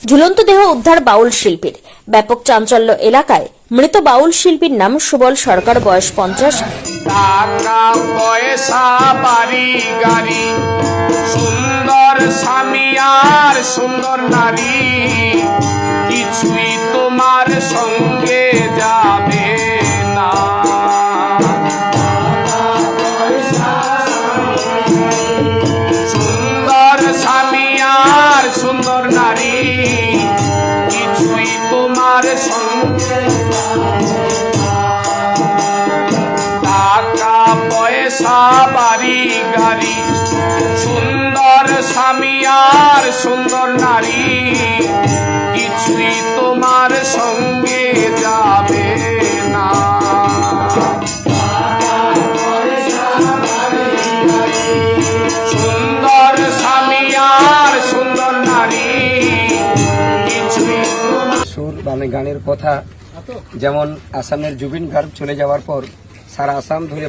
ঝুলন্ত দেহ উদ্ধার বাউল শিল্পীর। ব্যাপক চাঞ্চল্য এলাকায়। মৃত বাউল শিল্পীর নাম সুবল সরকার, বয়স 50। টাকা পয়সা বাড়ি গাড়ি, সুন্দর স্বামী আর সুন্দর নারী, কিছুই তোমার সঙ্গে যাবে না। সুন্দর স্বামী আর সুন্দর নারী, কিছুই তোমার সঙ্গে। টাকা পয়সা বাড়ি গাড়ি, সুন্দর স্বামী আর সুন্দর নারী, কিছুই তোমার সঙ্গে যাবে না। সুন্দর স্বামী আর সুন্দর নারী, কিছুই। সুর মানে গানের কথা, যেমন আসামের জুবিন গার্গ চলে যাওয়ার পর সারা আসাম ধরে